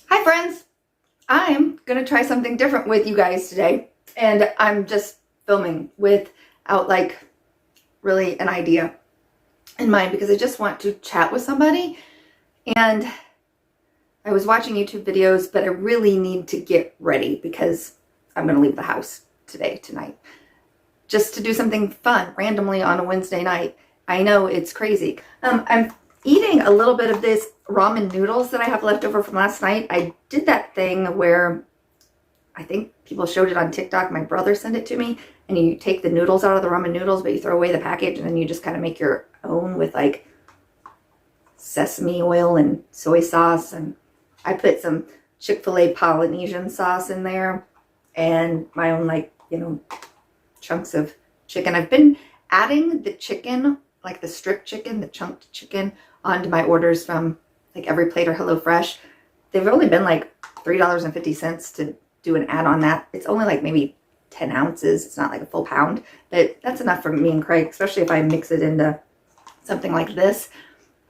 Hi friends! I'm going to try something different with you guys today, and I'm just filming without really an idea in mind because I just want to chat with somebody. And I was watching YouTube videos, but I really need to get ready because I'm going to leave the house tonight, just to do something fun randomly on a Wednesday night. I know it's crazy. I'm eating a little bit of this ramen noodles that I have left over from last night. I did that thing where I think people showed it on TikTok. My brother sent it to me, and you take the noodles out of the ramen noodles, but you throw away the package, and then you just kind of make your own with like sesame oil and soy sauce. And I put some Chick-fil-A Polynesian sauce in there and my own chunks of chicken. I've been adding the chicken, like the strip chicken, the chunked chicken, onto my orders from like Every Plate or HelloFresh. They've only been like $3.50 to do an ad on that. It's only like maybe 10 ounces. It's not like a full pound, but that's enough for me and Craig, especially if I mix it into something like this.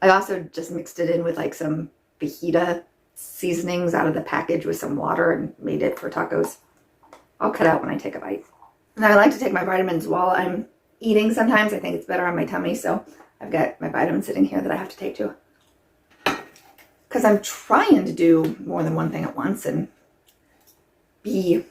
I also just mixed it in with like some fajita seasonings out of the package with some water and made it for tacos. I'll cut out when I take a bite. And I like to take my vitamins while I'm eating sometimes. I think it's better on my tummy, so I've got my vitamins sitting here that I have to take too. Because I'm trying to do more than one thing at once and be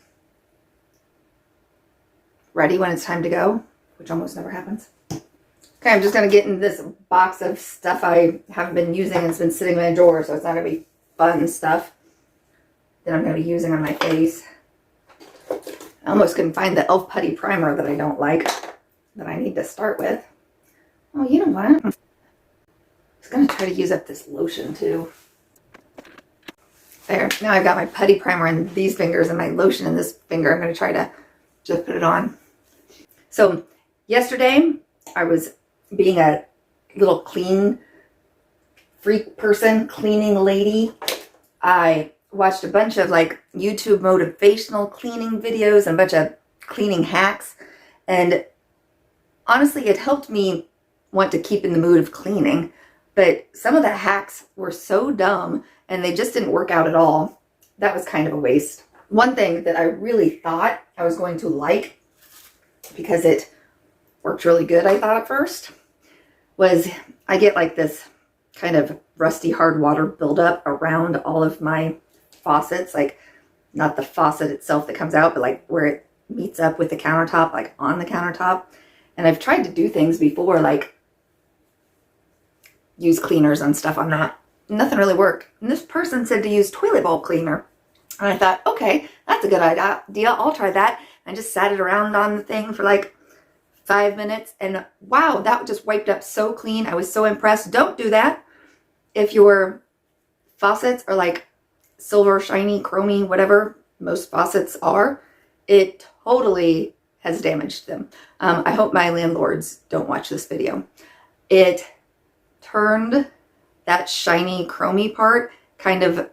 ready when it's time to go, which almost never happens. Okay, I'm just going to get in this box of stuff I haven't been using and it's been sitting in my drawer, so it's not going to be fun stuff that I'm going to be using on my face. I almost couldn't find the e.l.f. Putty Primer that I don't like, that I need to start with. Oh, you know what? I was going to try to use up this lotion too. There, now I've got my putty primer in these fingers and my lotion in this finger. I'm going to try to just put it on. So yesterday I was being a little clean freak person, cleaning lady. I watched a bunch of like YouTube motivational cleaning videos and a bunch of cleaning hacks. And honestly, it helped me want to keep in the mood of cleaning. But some of the hacks were so dumb and they just didn't work out at all. That was kind of a waste. One thing that I really thought I was going to like, because it worked really good, I thought at first, was I get like this kind of rusty hard water buildup around all of my faucets. Like not the faucet itself that comes out, but like where it meets up with the countertop, like on the countertop. And I've tried to do things before, like use cleaners and stuff on that. Nothing really worked. And this person said to use toilet bowl cleaner. And I thought, okay, that's a good idea. I'll try that. I just sat it around on the thing for like 5 minutes. And wow, that just wiped up so clean. I was so impressed. Don't do that if your faucets are like silver, shiny, chromy, whatever most faucets are. It totally has damaged them. I hope my landlords don't watch this video. It turned that shiny chromy part kind of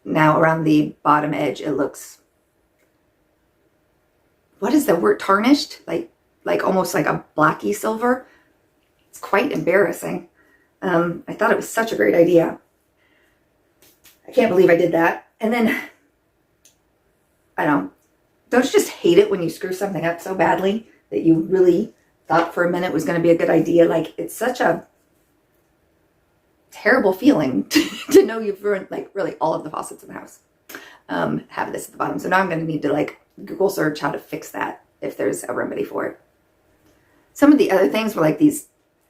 now around the bottom edge. It looks, what is the word, tarnished, like almost like a blacky silver. It's quite embarrassing. I thought it was such a great idea. I can't believe I did that. And then I don't you just hate it when you screw something up so badly that you really thought for a minute was going to be a good idea? Like, it's such a terrible feeling to know you've ruined like really all of the faucets in the house. Have this at the bottom. So now I'm going to need to like Google search how to fix that if there's a remedy for it. Some of the other things were like these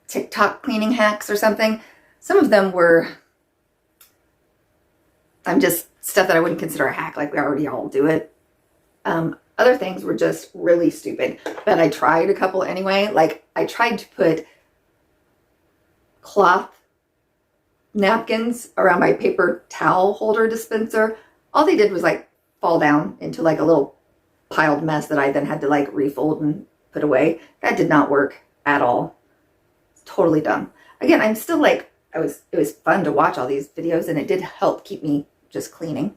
TikTok cleaning hacks or something. Some of them were just stuff that I wouldn't consider a hack, like we already all do it. Other things were just really stupid, but I tried a couple anyway. Like I tried to put cloth napkins around my paper towel holder dispenser. All they did was like fall down into like a little piled mess that I then had to like refold and put away. That did not work at all. It's totally dumb. Again, I'm still like, it was fun to watch all these videos and it did help keep me just cleaning.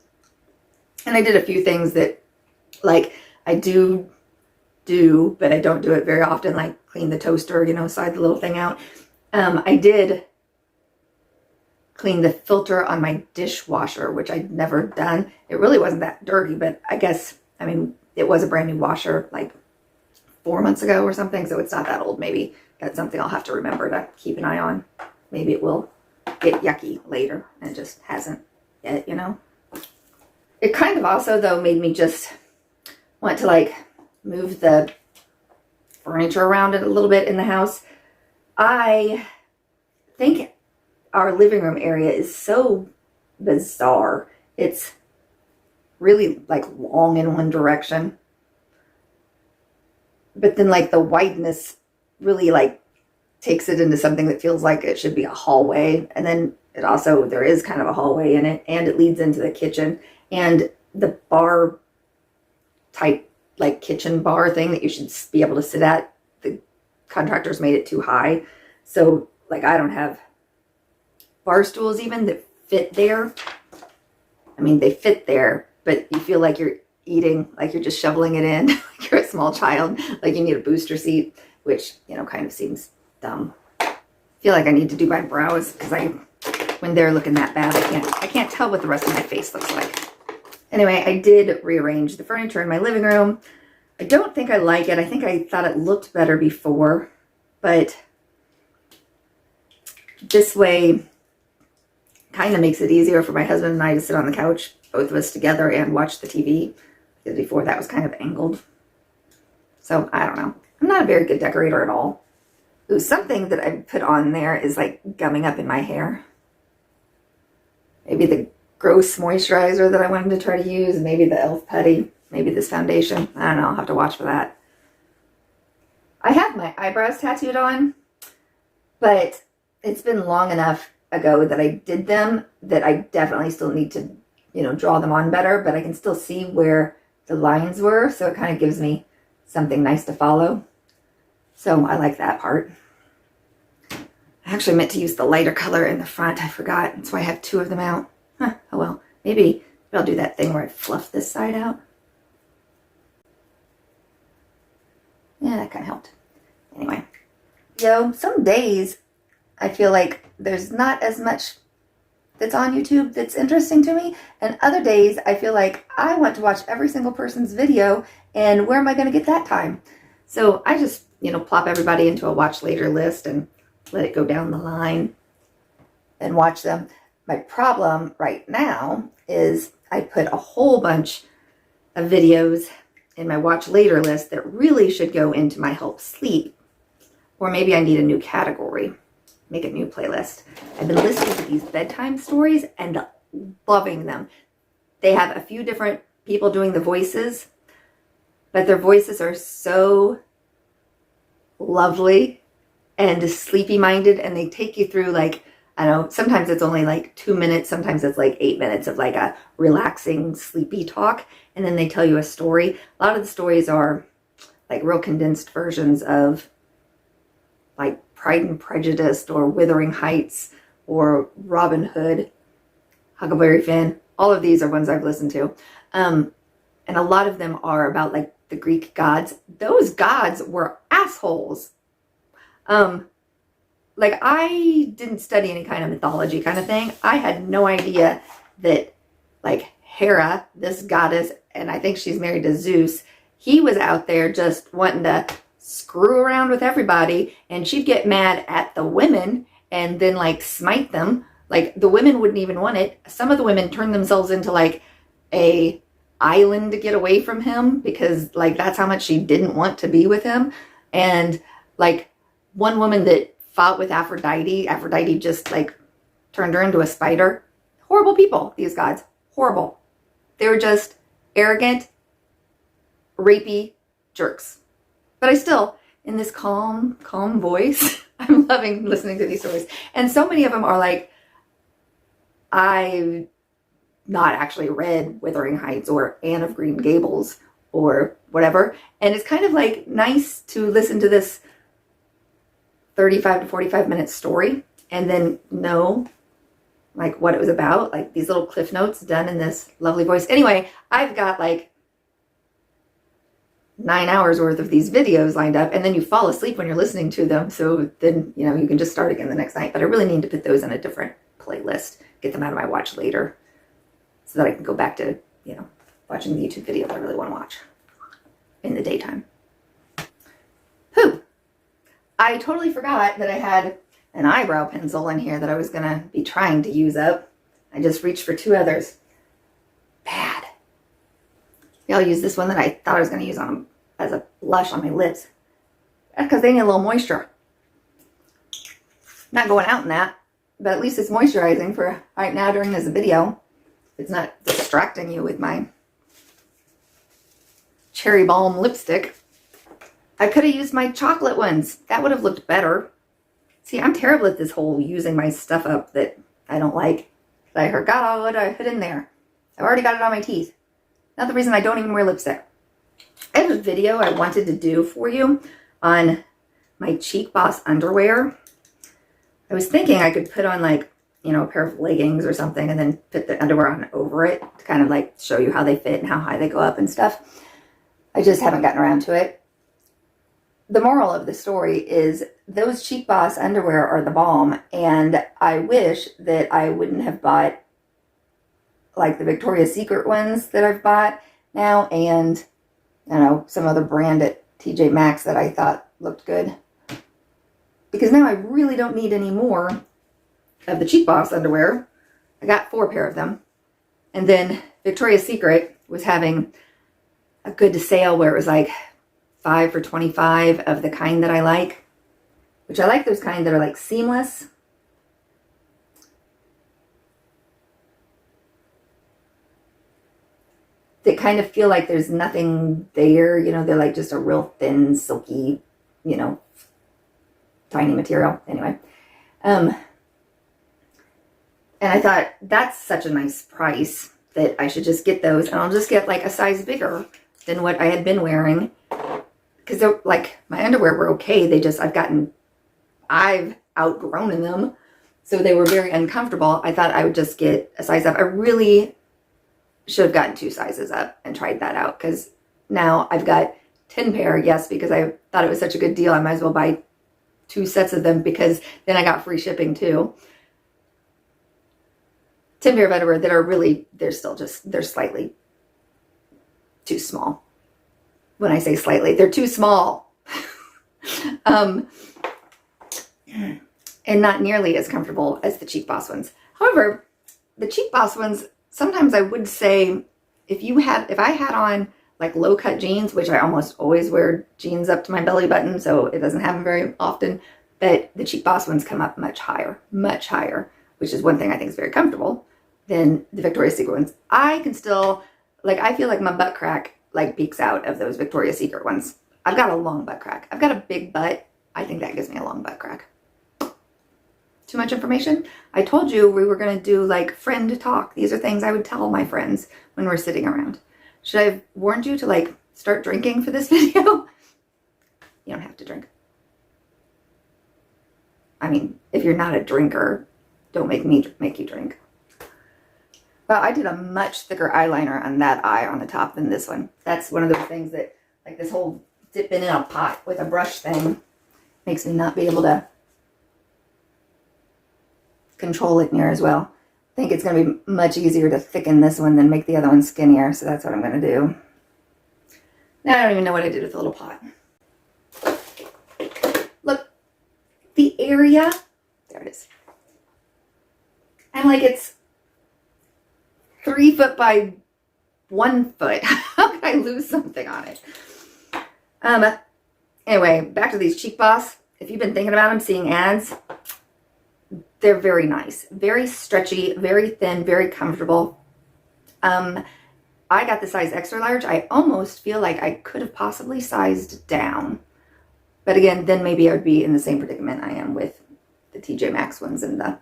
And I did a few things that like I do, but I don't do it very often, like clean the toaster, slide the little thing out. I did clean the filter on my dishwasher, which I'd never done. It really wasn't that dirty, but I guess, I mean, it was a brand new washer like 4 months ago or something, so it's not that old. Maybe that's something I'll have to remember to keep an eye on. Maybe it will get yucky later, and it just hasn't yet, you know. It kind of also, though, made me just want to like move the furniture around it a little bit in the house. I think our living room area is so bizarre. It's really like long in one direction, but then like the wideness really like takes it into something that feels like it should be a hallway. And then it also, there is kind of a hallway in it, and it leads into the kitchen and the bar type, like kitchen bar thing that you should be able to sit at. The contractors made it too high. So like I don't have bar stools even that fit there. I mean, they fit there, but you feel like you're eating, like you're just shoveling it in, like you're a small child, like you need a booster seat, which, you know, kind of seems dumb. I feel like I need to do my brows because when they're looking that bad, I can't tell what the rest of my face looks like. Anyway, I did rearrange the furniture in my living room. I don't think I like it. I think I thought it looked better before, but this way kind of makes it easier for my husband and I to sit on the couch, both of us together, and watch the TV, because before that was kind of angled. So I don't know. I'm not a very good decorator at all. Ooh, something that I put on there is like gumming up in my hair. Maybe the gross moisturizer that I wanted to try to use, maybe the e.l.f. putty, maybe this foundation. I don't know. I'll have to watch for that. I have my eyebrows tattooed on, but it's been long enough ago that I did them that I definitely still need to, you know, draw them on better, but I can still see where the lines were, so it kind of gives me something nice to follow. So I like that part. I actually meant to use the lighter color in the front. I forgot. That's why I have two of them out. Huh, oh well. Maybe I'll do that thing where I fluff this side out. Yeah, that kind of helped. Anyway. Yo, some days I feel like there's not as much that's on YouTube that's interesting to me. And other days I feel like I want to watch every single person's video, and where am I going to get that time? So I just, you know, plop everybody into a watch later list and let it go down the line and watch them. My problem right now is I put a whole bunch of videos in my watch later list that really should go into my help sleep. Or maybe I need a new category, make a new playlist. I've been listening to these bedtime stories and loving them. They have a few different people doing the voices, but their voices are so lovely and sleepy minded, and they take you through, like, I don't know, sometimes it's only like 2 minutes, sometimes it's like 8 minutes of like a relaxing, sleepy talk, and then they tell you a story. A lot of the stories are like real condensed versions of like Pride and Prejudice or Wuthering Heights or Robin Hood, Huckleberry Finn. All of these are ones I've listened to. And a lot of them are about like the Greek gods. Those gods were assholes. Like, I didn't study any kind of mythology kind of thing. I had no idea that, like, Hera, this goddess, and I think she's married to Zeus, he was out there just wanting to screw around with everybody, and she'd get mad at the women and then, like, smite them. Like, the women wouldn't even want it. Some of the women turned themselves into, like, a island to get away from him because, like, that's how much she didn't want to be with him. And, like, one woman that fought with Aphrodite just like turned her into a spider. Horrible people, these gods. Horrible. They were just arrogant, rapey jerks. But I still, in this calm voice, I'm loving listening to these stories. And so many of them are like, I've not actually read Wuthering Heights or Anne of Green Gables or whatever. And it's kind of like nice to listen to this 35 to 45 minute story and then know like what it was about, like these little cliff notes done in this lovely voice. Anyway, I've got like 9 hours worth of these videos lined up, and then you fall asleep when you're listening to them. So then, you know, you can just start again the next night. But I really need to put those in a different playlist, get them out of my watch later so that I can go back to, watching the YouTube videos I really want to watch in the daytime. Pooh! I totally forgot that I had an eyebrow pencil in here that I was going to be trying to use up. I just reached for 2 others. Bad. Yeah, I'll use this one that I thought I was going to use on as a blush on my lips. That's because they need a little moisture. Not going out in that, but at least it's moisturizing for right now during this video. It's not distracting you with my cherry balm lipstick. I could have used my chocolate ones. That would have looked better. See, I'm terrible at this whole using my stuff up that I don't like. I forgot all what I put in there. I've already got it on my teeth. Not the reason I don't even wear lipstick. I have a video I wanted to do for you on my Cheek Boss underwear. I was thinking I could put on like, a pair of leggings or something and then put the underwear on over it to kind of like show you how they fit and how high they go up and stuff. I just haven't gotten around to it. The moral of the story is those Cheek Boss underwear are the bomb, and I wish that I wouldn't have bought like the Victoria's Secret ones that I've bought now and, some other brand at TJ Maxx that I thought looked good. Because now I really don't need any more of the Cheek Boss underwear. I got 4 pair of them. And then Victoria's Secret was having a good sale where it was like 5 for $25 of the kind that I like. Which I like those kind that are like seamless. That kind of feel like there's nothing there. They're like just a real thin, silky, tiny material. Anyway. And I thought, that's such a nice price that I should just get those. And I'll just get like a size bigger than what I had been wearing. Because they're like, my underwear were okay. I've outgrown them. So they were very uncomfortable. I thought I would just get a size up. I really should have gotten 2 sizes up and tried that out. Because now I've got 10 pair. Yes, because I thought it was such a good deal. I might as well buy 2 sets of them because then I got free shipping too. 10 pair of underwear that are really, they're slightly too small. When I say slightly, they're too small. And not nearly as comfortable as the Cheek Boss ones. However, the Cheek Boss ones, sometimes I would say, if I had on like low cut jeans, which I almost always wear jeans up to my belly button, so it doesn't happen very often, but the Cheek Boss ones come up much higher, which is one thing I think is very comfortable than the Victoria's Secret ones. I can still, I feel like my butt crack peeks out of those Victoria's Secret ones. I've got a long butt crack. I've got a big butt. I think that gives me a long butt crack. Too much information? I told you we were going to do friend talk. These are things I would tell my friends when we're sitting around. Should I have warned you to start drinking for this video? You don't have to drink. I mean, if you're not a drinker, don't make me make you drink. Well, I did a much thicker eyeliner on that eye on the top than this one. That's one of those things that, this whole dipping in a pot with a brush thing makes me not be able to control it near as well. I think it's going to be much easier to thicken this one than make the other one skinnier, so that's what I'm going to do. Now I don't even know what I did with the little pot. Look, the area, there it is. And it's 3 foot by 1 foot. How could I lose something on it? Anyway, back to these Cheek Boss. If you've been thinking about them, seeing ads, they're very nice. Very stretchy, very thin, very comfortable. I got the size extra large. I almost feel like I could have possibly sized down. But again, then maybe I would be in the same predicament I am with the TJ Maxx ones and the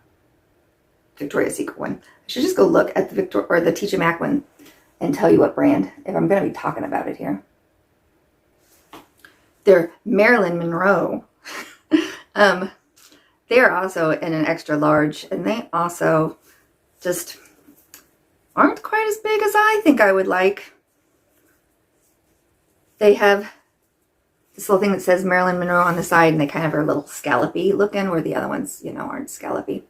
Victoria's Secret one. I should just go look at the the TJ Maxx one and tell you what brand, if I'm going to be talking about it here. They're Marilyn Monroe. They're also in an extra large, and they also just aren't quite as big as I think I would like. They have this little thing that says Marilyn Monroe on the side, and they kind of are a little scallopy looking, where the other ones, aren't scallopy.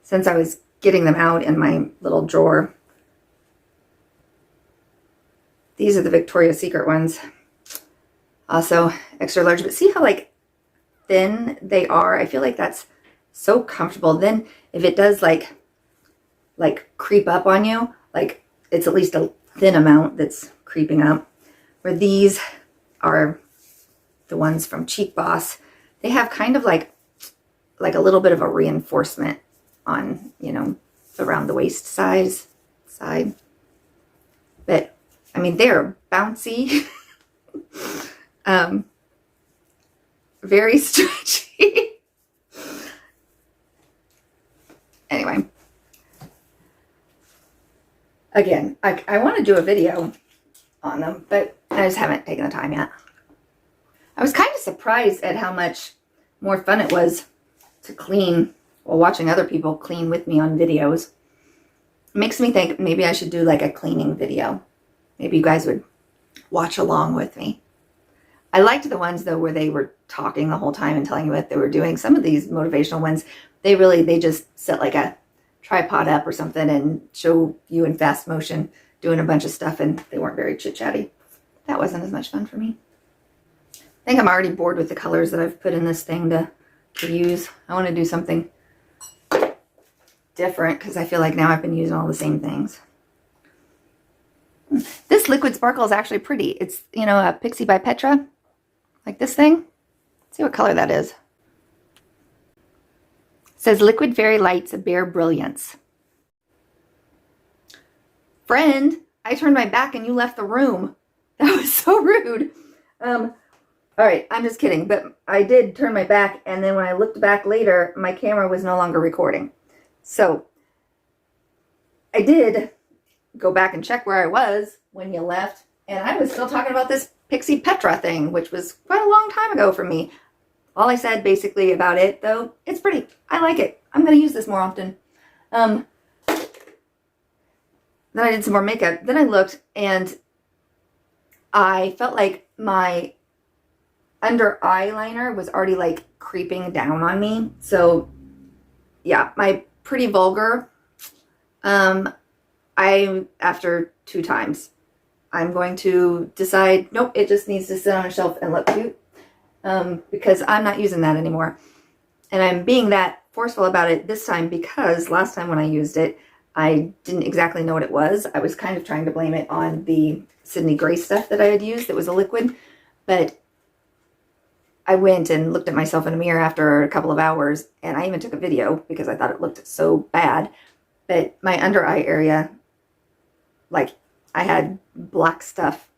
since I was getting them out in my little drawer. These are the Victoria's Secret ones. Also extra large, but see how like thin they are? I feel like that's so comfortable. Then if it does like creep up on you, like it's at least a thin amount that's creeping up. Where these are the ones from Cheap Boss. They have kind of like a little bit of a reinforcement on, you know, around the waist side. But I mean, they're bouncy, very stretchy. Anyway, again, I want to do a video on them, but I just haven't taken the time yet. I was kind of surprised at how much more fun it was to clean while watching other people clean with me on videos. It makes me think maybe I should do like a cleaning video. Maybe you guys would watch along with me. I liked the ones though where they were talking the whole time and telling you what they were doing. Some of these motivational ones, they just set like a tripod up or something and show you in fast motion doing a bunch of stuff, and they weren't very chit-chatty. That wasn't as much fun for me. I think I'm already bored with the colors that I've put in this thing to use. I want to do something different because I feel like now I've been using all the same things. This liquid sparkle is actually pretty. It's, you know, a Pixie by Petra, like this thing. Let's see what color that is. It says Liquid Fairy Lights Bare Brilliance. Friend, I turned my back and you left the room. That was so rude. All right, I'm just kidding, but I did turn my back, and then when I looked back later, my camera was no longer recording. So I did go back and check where I was when you left, and I was still talking about this Pixie Petra thing, which was quite a long time ago for me. All I said basically about it, though, it's pretty. I like it. I'm going to use this more often. Then I did some more makeup. Then I looked, and I felt like my under eyeliner was already like creeping down on me. So yeah, my Pretty Vulgar, after 2 times, I'm going to decide, nope, it just needs to sit on a shelf and look cute, because I'm not using that anymore. And I'm being that forceful about it this time because last time when I used it, I didn't exactly know what it was. I was kind of trying to blame it on the Sydney Grace stuff that I had used that was a liquid, but I went and looked at myself in a mirror after a couple of hours, and I even took a video because I thought it looked so bad. But my under eye area, like, I had black stuff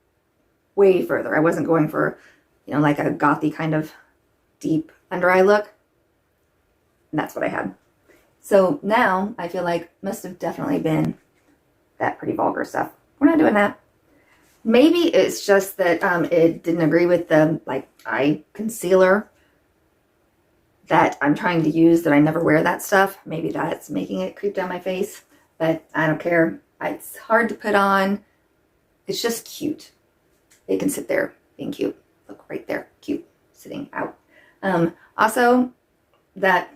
way further. I wasn't going for, you know, like a gothy kind of deep under eye look. And that's what I had. So now I feel like must have definitely been that Pretty Vulgar stuff. We're not doing that. Maybe it's just that it didn't agree with the like eye concealer that I'm trying to use, that I never wear that stuff. Maybe that's making it creep down my face, but I don't care. It's hard to put on. It's just cute. It can sit there being cute. Look right there, cute, sitting out. Also, that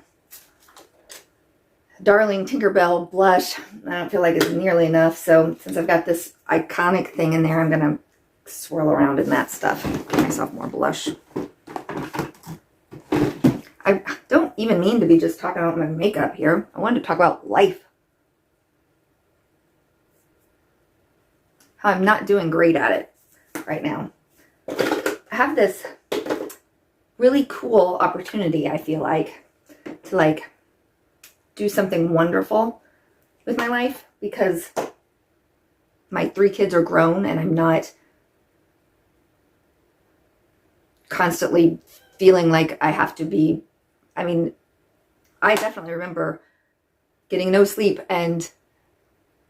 Darling Tinkerbell blush, I don't feel like it's nearly enough. So since I've got this iconic thing in there, I'm going to swirl around in that stuff. Give myself more blush. I don't even mean to be just talking about my makeup here. I wanted to talk about life. How I'm not doing great at it right now. I have this really cool opportunity, I feel like, to like do something wonderful with my life because my 3 kids are grown and I'm not constantly feeling like I have to be. I mean, I definitely remember getting no sleep and,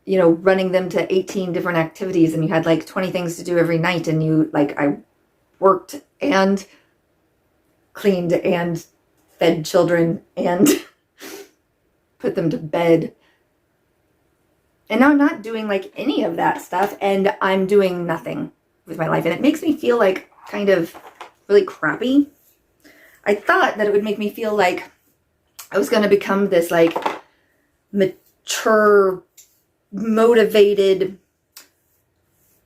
you know, running them to 18 different activities, and you had like 20 things to do every night, and you like, I worked and cleaned and fed children and put them to bed. And now I'm not doing like any of that stuff, and I'm doing nothing with my life, and it makes me feel like kind of really crappy. I thought that it would make me feel like I was going to become this like mature, motivated,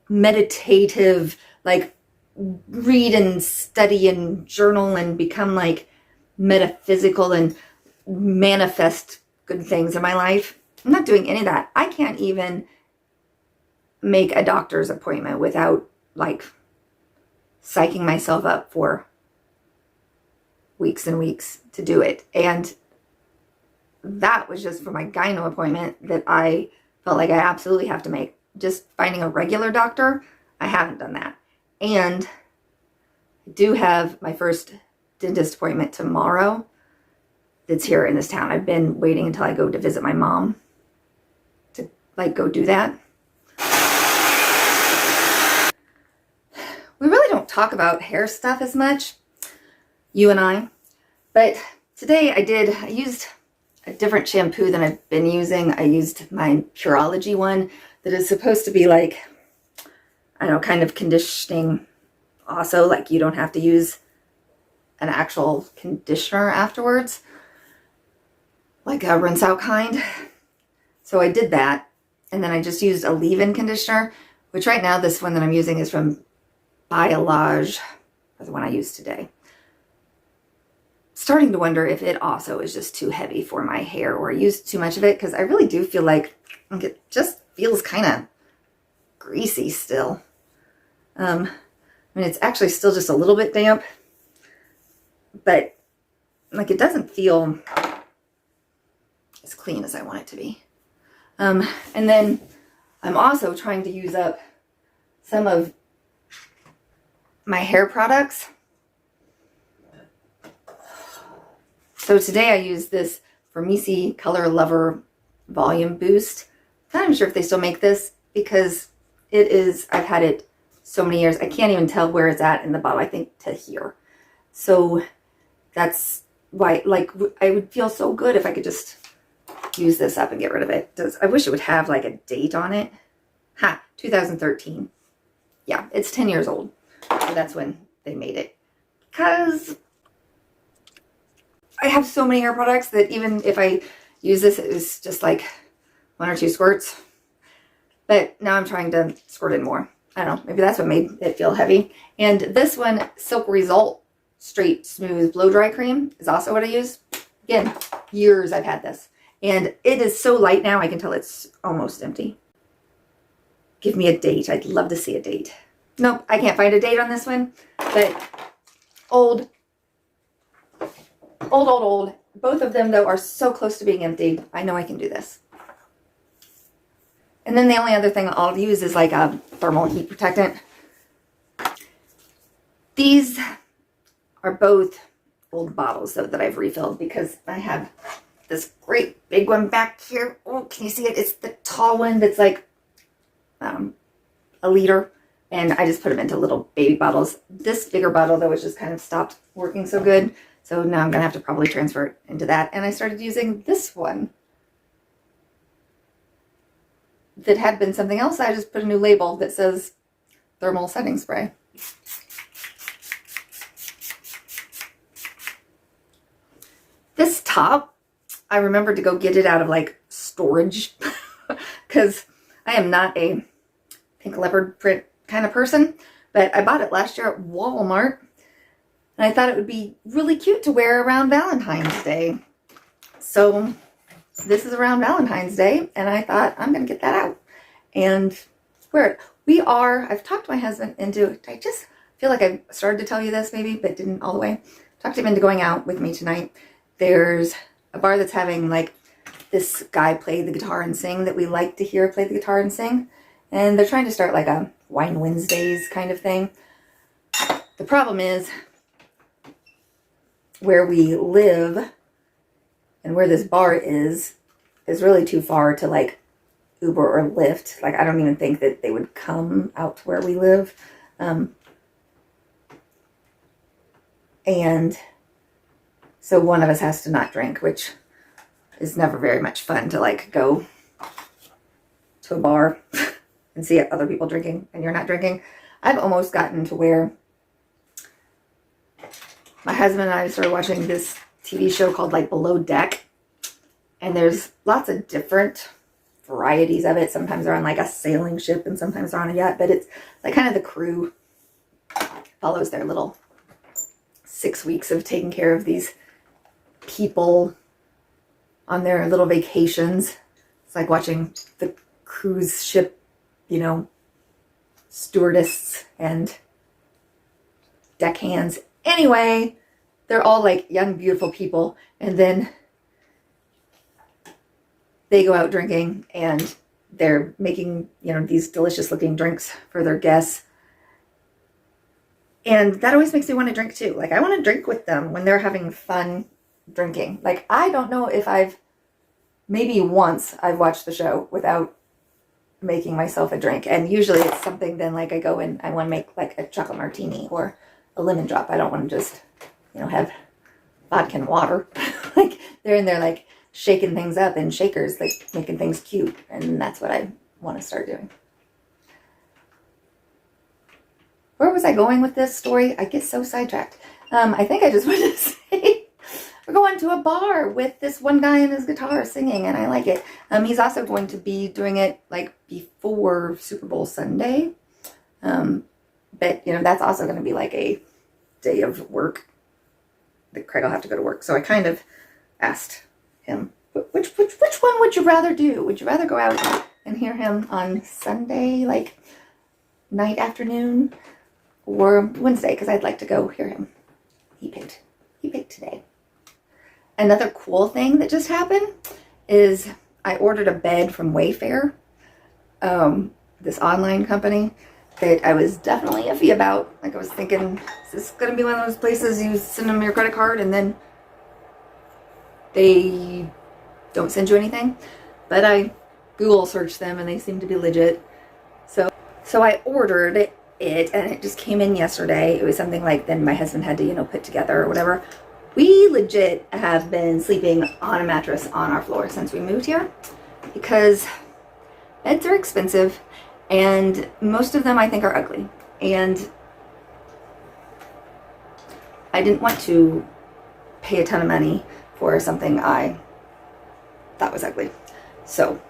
meditative, like read and study and journal and become like metaphysical and manifest good things in my life. I'm not doing any of that. I can't even make a doctor's appointment without like psyching myself up for weeks and weeks to do it. And that was just for my gyno appointment that I felt like I absolutely have to make. Just finding a regular doctor, I haven't done that. And I do have my first dentist appointment tomorrow that's here in this town. I've been waiting until I go to visit my mom to like go do that. We really don't talk about hair stuff as much, you and I, but today I used a different shampoo than I've been using. I used my Pureology one that is supposed to be like, I don't know, kind of conditioning also, like you don't have to use an actual conditioner afterwards, like a rinse out kind. So I did that, and then I just used a leave-in conditioner, which right now this one that I'm using is from Biolage, the one I used today. Starting to wonder if it also is just too heavy for my hair or I used too much of it, because I really do feel like it just feels kind of greasy still. I mean, it's actually still just a little bit damp, but like it doesn't feel as clean as I want it to be. And then I'm also trying to use up some of my hair products. So today I used this Firmisi Color Lover Volume Boost. I'm not even sure if they still make this because it is, I've had it so many years. I can't even tell where it's at in the bottle. I think to here. So that's why, like, I would feel so good if I could just use this up and get rid of it. I wish it would have like a date on it. 2013. Yeah, it's 10 years old. So that's when they made it. Because I have so many hair products that even if I use this, it was just like 1 or 2 squirts. But now I'm trying to squirt in more. I don't know. Maybe that's what made it feel heavy. And this one, Silk Result Straight Smooth Blow Dry Cream is also what I use. Again, years I've had this. And it is so light now, I can tell it's almost empty. Give me a date. I'd love to see a date. Nope, I can't find a date on this one. But old. Both of them, though, are so close to being empty. I know I can do this. And then the only other thing I'll use is like a thermal heat protectant. These are both old bottles, though, that I've refilled because I have this great big one back here. Oh, can you see it? It's the tall one that's like a liter. And I just put them into little baby bottles. This bigger bottle, though, has just kind of stopped working so good. So now I'm going to have to probably transfer it into that. And I started using this one that had been something else. I just put a new label that says thermal setting spray. This top, I remembered to go get it out of like storage because I am not a pink leopard print kind of person, but I bought it last year at Walmart. And I thought it would be really cute to wear around Valentine's Day. So this is around Valentine's Day, and I thought I'm going to get that out and wear it. I've talked my husband into, I just feel like I started to tell you this maybe, but didn't all the way. Talked him into going out with me tonight. There's a bar that's having like this guy play the guitar and sing that we like to hear play the guitar and sing. And they're trying to start like a Wine Wednesdays kind of thing. The problem is, where we live and where this bar is really too far to like Uber or Lyft. Like, I don't even think that they would come out to where we live. And so one of us has to not drink, which is never very much fun to like go to a bar and see other people drinking and you're not drinking. I've almost gotten to where my husband and I started watching this TV show called like Below Deck. And there's lots of different varieties of it. Sometimes they're on like a sailing ship and sometimes they're on a yacht. But it's like kind of the crew follows their little 6 weeks of taking care of these people on their little vacations. It's like watching the cruise ship, you know, stewardess and deckhands. Anyway, they're all like young, beautiful people. And then they go out drinking and they're making, you know, these delicious looking drinks for their guests. And that always makes me want to drink too. Like I want to drink with them when they're having fun drinking. Like I don't know if maybe once I've watched the show without making myself a drink. And usually it's something then like I go and I want to make like a chocolate martini or a lemon drop. I don't want to just, you know, have vodka and water. Like they're in there like shaking things up in shakers, like making things cute. And that's what I want to start doing. Where was I going with this story? I get so sidetracked. I think I just wanted to say we're going to a bar with this one guy and his guitar singing, and I like it. He's also going to be doing it like before Super Bowl Sunday. But, you know, that's also going to be like a day of work that Craig will have to go to work. So I kind of asked him, which one would you rather do? Would you rather go out and hear him on Sunday, like night, afternoon, or Wednesday? Because I'd like to go hear him. He picked today. Another cool thing that just happened is I ordered a bed from Wayfair, this online company that I was definitely iffy about. Like I was thinking, is this going to be one of those places you send them your credit card and then they don't send you anything? But I Google searched them and they seem to be legit. So I ordered it and it just came in yesterday. It was something like then my husband had to, you know, put together or whatever. We legit have been sleeping on a mattress on our floor since we moved here because beds are expensive and most of them I think are ugly. And I didn't want to pay a ton of money for something I thought was ugly. So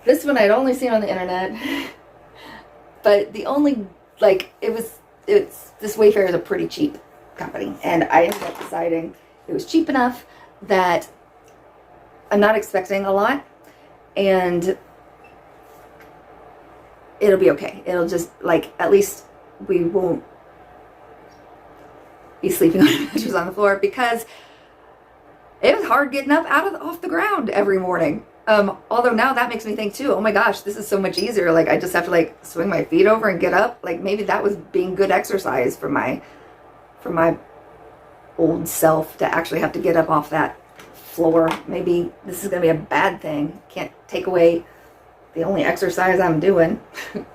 this one I'd only seen on the internet, but the only, like, it's this Wayfair is a pretty cheap company, and I ended up deciding it was cheap enough that I'm not expecting a lot, and it'll be okay. It'll just, like, at least we won't be sleeping on mattress on the floor, because it was hard getting up off the ground every morning. Although now that makes me think too, oh my gosh, this is so much easier. Like I just have to like swing my feet over and get up. Like maybe that was being good exercise for my old self to actually have to get up off that floor. Maybe this is going to be a bad thing. Can't take away the only exercise I'm doing,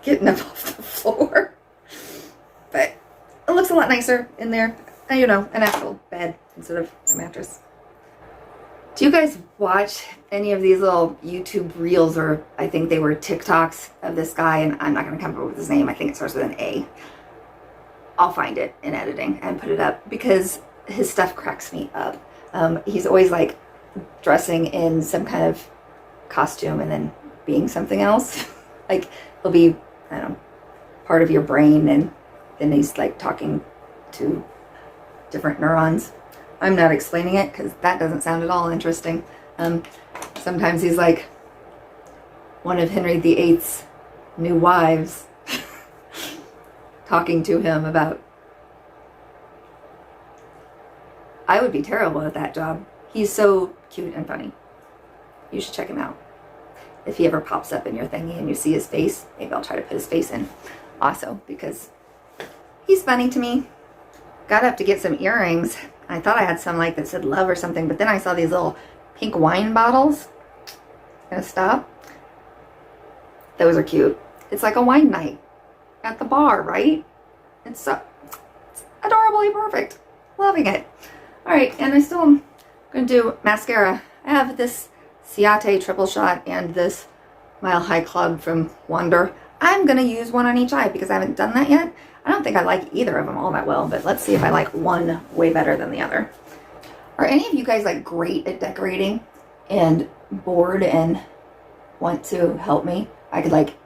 getting up off the floor. But it looks a lot nicer in there. You know, an actual bed instead of a mattress. Do you guys watch any of these little YouTube reels, or I think they were TikToks of this guy, and I'm not going to come up with his name. I think it starts with an A. I'll find it in editing and put it up because his stuff cracks me up. He's always like dressing in some kind of costume and then being something else. Like he'll be, I don't know, part of your brain, and then he's like talking to different neurons. I'm not explaining it because that doesn't sound at all interesting. Sometimes he's like one of Henry VIII's new wives talking to him about, I would be terrible at that job. He's so cute and funny. You should check him out. If he ever pops up in your thingy and you see his face, maybe I'll try to put his face in also because he's funny to me. Got up to get some earrings. I thought I had some like that said love or something, but then I saw these little pink wine bottles. Gonna stop. Those are cute. It's like a wine night at the bar, right? It's adorably perfect. Loving it. All right, and I still am gonna do mascara. I have this Ciate triple shot and this Mile High Club from Wonder. I'm gonna use one on each eye because I haven't done that yet. I don't think I like either of them all that well, but let's see if I like one way better than the other. Are any of you guys like great at decorating and bored and want to help me? I could like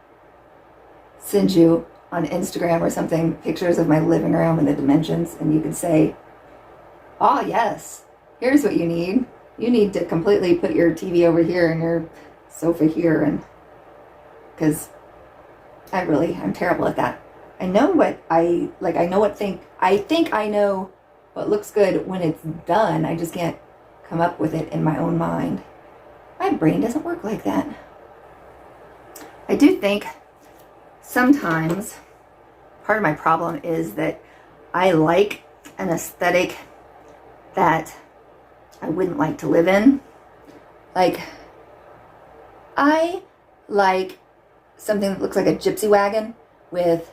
send you on Instagram or something pictures of my living room and the dimensions, and you could say, oh yes, here's what you need. You need to completely put your TV over here and your sofa here, and because I'm terrible at that. I know what I like. I think I know what looks good when it's done. I just can't come up with it in my own mind. My brain doesn't work like that. I do think sometimes part of my problem is that I like an aesthetic that I wouldn't like to live in. Like, I like something that looks like a gypsy wagon with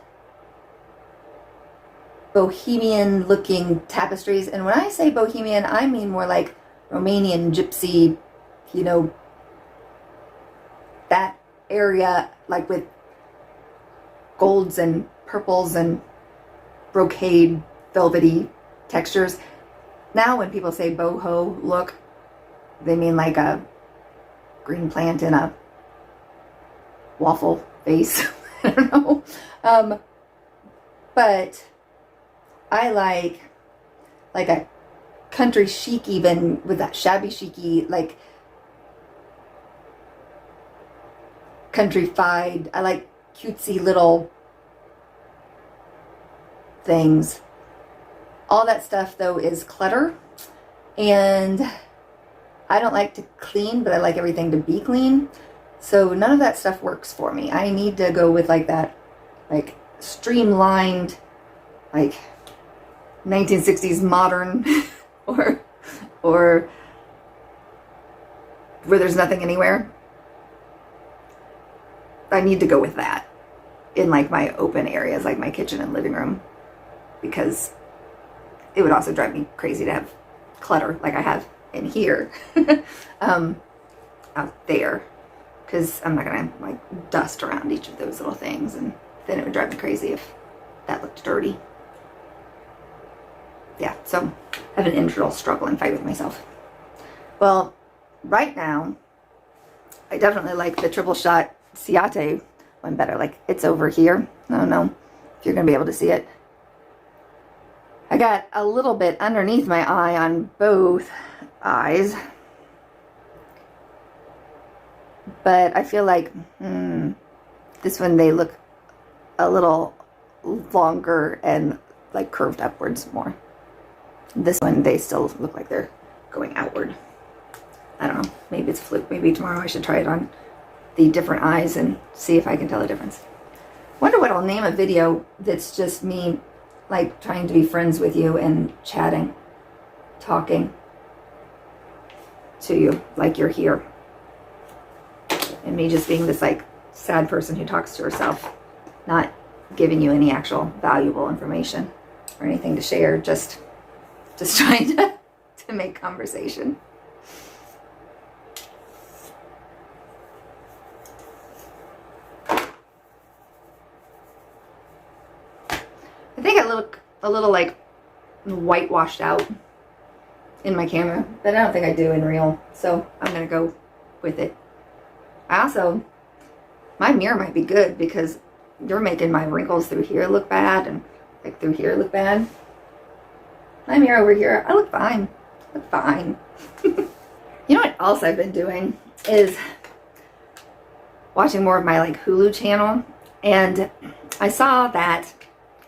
bohemian looking tapestries. And when I say bohemian, I mean more like Romanian gypsy, you know, that area, like with golds and purples and brocade velvety textures. Now when people say boho look, they mean like a green plant in a waffle vase. I don't know. But I like a country chic, even with that shabby chicy, like countrified. I like cutesy little things. All that stuff though is clutter, and I don't like to clean, but I like everything to be clean. So none of that stuff works for me. I need to go with like that, like streamlined, like 1960s modern or where there's nothing anywhere. I need to go with that in like my open areas, like my kitchen and living room, because it would also drive me crazy to have clutter like I have in here out there, because I'm not gonna like dust around each of those little things, and then it would drive me crazy if that looked dirty. Yeah, so I have an internal struggle and fight with myself. Well, right now, I definitely like the triple shot Ciate one better. Like, it's over here. I don't know if you're going to be able to see it. I got a little bit underneath my eye on both eyes. But I feel like this one, they look a little longer and like curved upwards more. This one, they still look like they're going outward. I don't know. Maybe it's a fluke. Maybe tomorrow I should try it on the different eyes and see if I can tell the difference. Wonder what I'll name a video that's just me like trying to be friends with you and chatting, talking to you like you're here. And me just being this like sad person who talks to herself, not giving you any actual valuable information or anything to share, just trying to make conversation. I think I look a little like whitewashed out in my camera, but I don't think I do in real, so I'm gonna go with it. Also, my mirror might be good because you're making my wrinkles through here look bad and like through here look bad. My mirror over here, I look fine. I look fine. You know what else I've been doing is watching more of my like Hulu channel, and I saw that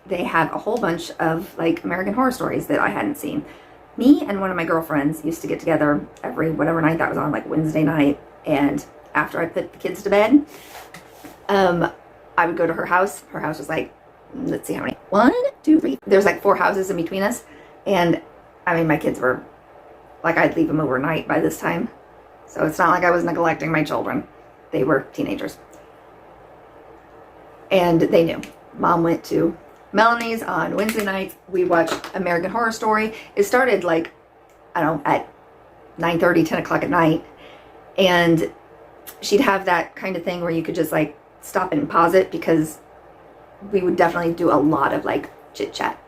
they have a whole bunch of like American Horror Stories that I hadn't seen. Me and one of my girlfriends used to get together every whatever night that was on, like Wednesday night, and after I put the kids to bed, I would go to her house. Her house was like, let's see how many, 1, 2, 3. There's like 4 houses in between us. And I mean, my kids were like, I'd leave them overnight by this time. So it's not like I was neglecting my children. They were teenagers. And they knew. Mom went to Melanie's on Wednesday nights. We watched American Horror Story. It started like, I don't know, at 9:30, 10 o'clock at night. And she'd have that kind of thing where you could just like stop and pause it, because we would definitely do a lot of like chit chat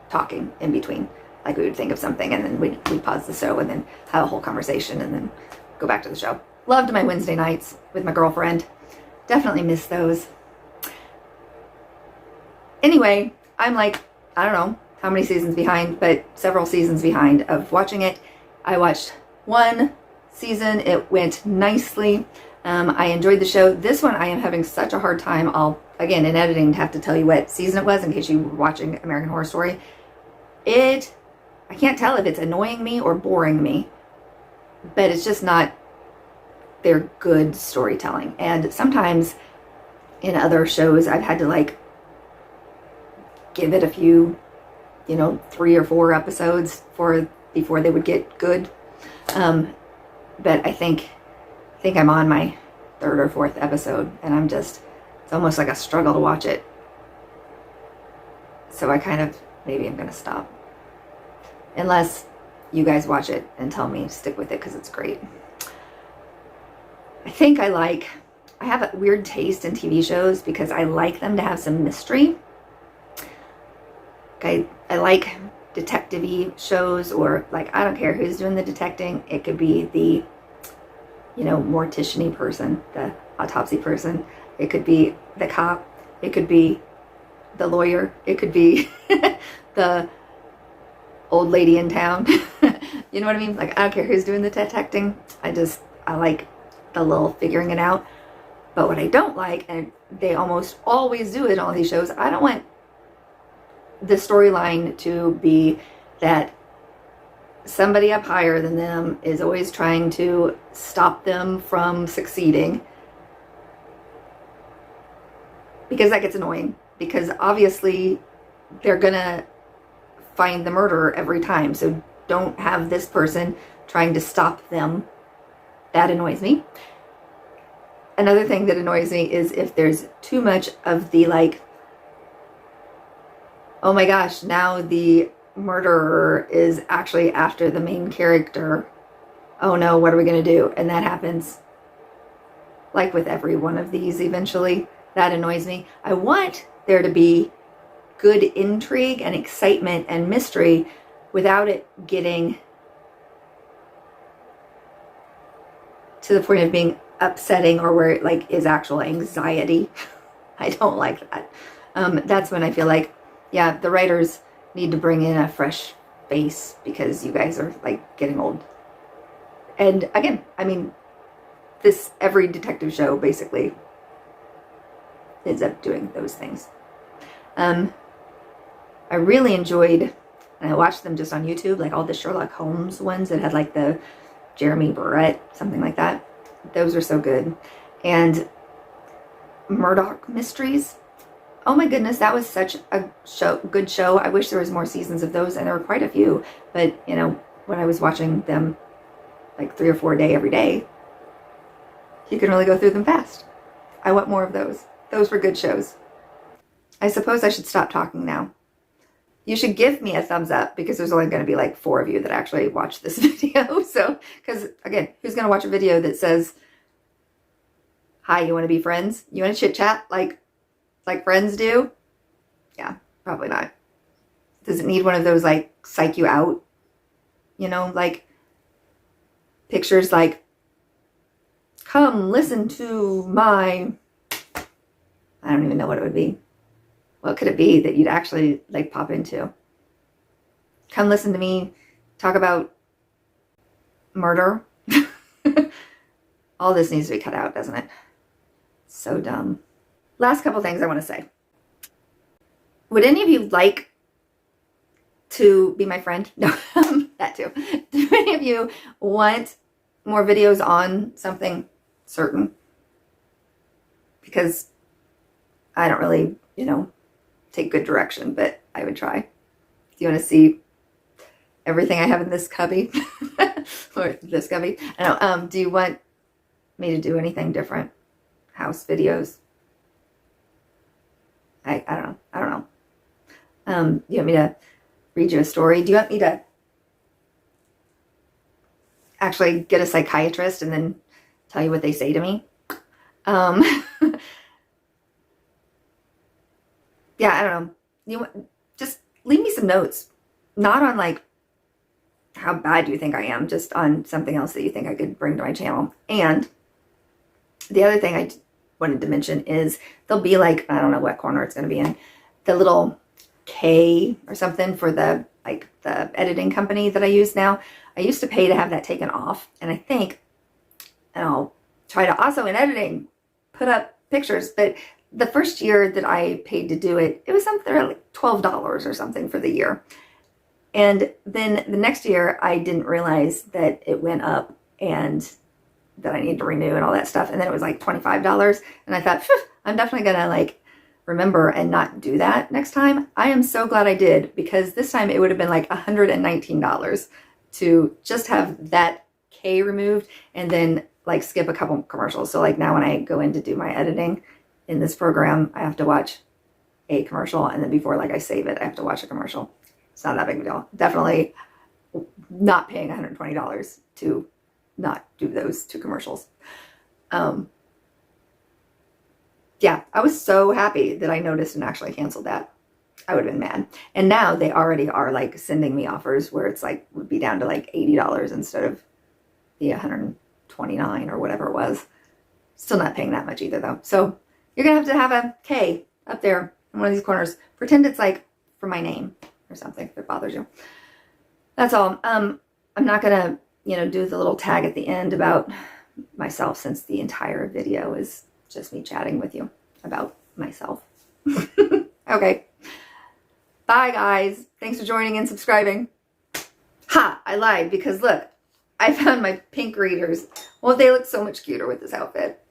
talking in between. Like we would think of something and then we'd pause the show and then have a whole conversation and then go back to the show. Loved my Wednesday nights with my girlfriend. Definitely miss those. Anyway, I'm like, I don't know how many seasons behind, but several seasons behind of watching it. I watched one season. It went nicely. I enjoyed the show. This one, I am having such a hard time. I'll, again, in editing, have to tell you what season it was in case you were watching American Horror Story. I can't tell if it's annoying me or boring me, but it's just not their good storytelling. And sometimes in other shows, I've had to like give it a few, 3 or 4 episodes before they would get good. But I think I'm on my 3rd or 4th episode, and it's almost like a struggle to watch it. So maybe I'm going to stop. Unless you guys watch it and tell me stick with it because it's great. I think I have a weird taste in TV shows because I like them to have some mystery. I like detective-y shows, or like, I don't care who's doing the detecting. It could be the, mortician-y person, the autopsy person. It could be the cop. It could be the lawyer. It could be the old lady in town. You know what I mean? Like, I don't care who's doing the detecting. I like the little figuring it out. But what I don't like, and they almost always do it on these shows, I don't want the storyline to be that somebody up higher than them is always trying to stop them from succeeding. Because that gets annoying. Because obviously they're gonna find the murderer every time. So don't have this person trying to stop them. That annoys me. Another thing that annoys me is if there's too much of the like, oh my gosh, now the murderer is actually after the main character. Oh no, what are we going to do? And that happens like with every one of these eventually. That annoys me. I want there to be good intrigue and excitement and mystery without it getting to the point of being upsetting or where it like is actual anxiety. I don't like that. That's when I feel like, yeah, the writers need to bring in a fresh face because you guys are like getting old. And again, I mean, every detective show basically ends up doing those things. I really enjoyed, and I watched them just on YouTube, like all the Sherlock Holmes ones that had like the Jeremy Barrett, something like that. Those are so good. And Murdoch Mysteries. Oh my goodness, that was such a good show. I wish there was more seasons of those, and there were quite a few. But, when I was watching them like 3 or 4 a day every day, you can really go through them fast. I want more of those. Those were good shows. I suppose I should stop talking now. You should give me a thumbs up because there's only going to be like 4 of you that actually watch this video. So, because again, who's going to watch a video that says, hi, you want to be friends? You want to chit chat like friends do? Yeah, probably not. Does it need one of those like psych you out? Like pictures like, come listen to my, I don't even know what it would be. What could it be that you'd actually like pop into? Come listen to me talk about murder. All this needs to be cut out, doesn't it? So dumb. Last couple things I want to say. Would any of you like to be my friend? No, that too. Do any of you want more videos on something certain? Because I don't really, take good direction, but I would try. Do you want to see everything I have in this cubby? Or this cubby? I don't know. Do you want me to do anything different? House videos? I don't know. You want me to read you a story? Do you want me to actually get a psychiatrist and then tell you what they say to me? Yeah, I don't know. Just leave me some notes. Not on like how bad do you think I am, just on something else that you think I could bring to my channel. And the other thing I wanted to mention is there'll be like, I don't know what corner it's going to be in, the little K or something for the editing company that I use now. I used to pay to have that taken off, and I think, and I'll try to also in editing put up pictures, but the first year that I paid to do it, it was something like $12 or something for the year. And then the next year I didn't realize that it went up and that I needed to renew and all that stuff. And then it was like $25. And I thought, I'm definitely going to like remember and not do that next time. I am so glad I did, because this time it would have been like $119 to just have that K removed and then like skip a couple commercials. So like now when I go in to do my editing in this program, I have to watch a commercial, and then before like I save it, I have to watch a commercial. It's not that big of a deal. Definitely not paying $120 to not do those two commercials. Yeah, I was so happy that I noticed and actually canceled that. I would have been mad. And now they already are like sending me offers where it's like would be down to like $80 instead of the $129 or whatever it was. Still not paying that much either though. So you're gonna have a K up there in one of these corners. Pretend it's like for my name or something if it bothers you. That's all. I'm not gonna, do the little tag at the end about myself, since the entire video is just me chatting with you about myself. Okay. Bye guys. Thanks for joining and subscribing. Ha! I lied, because look, I found my pink readers. Well, they look so much cuter with this outfit.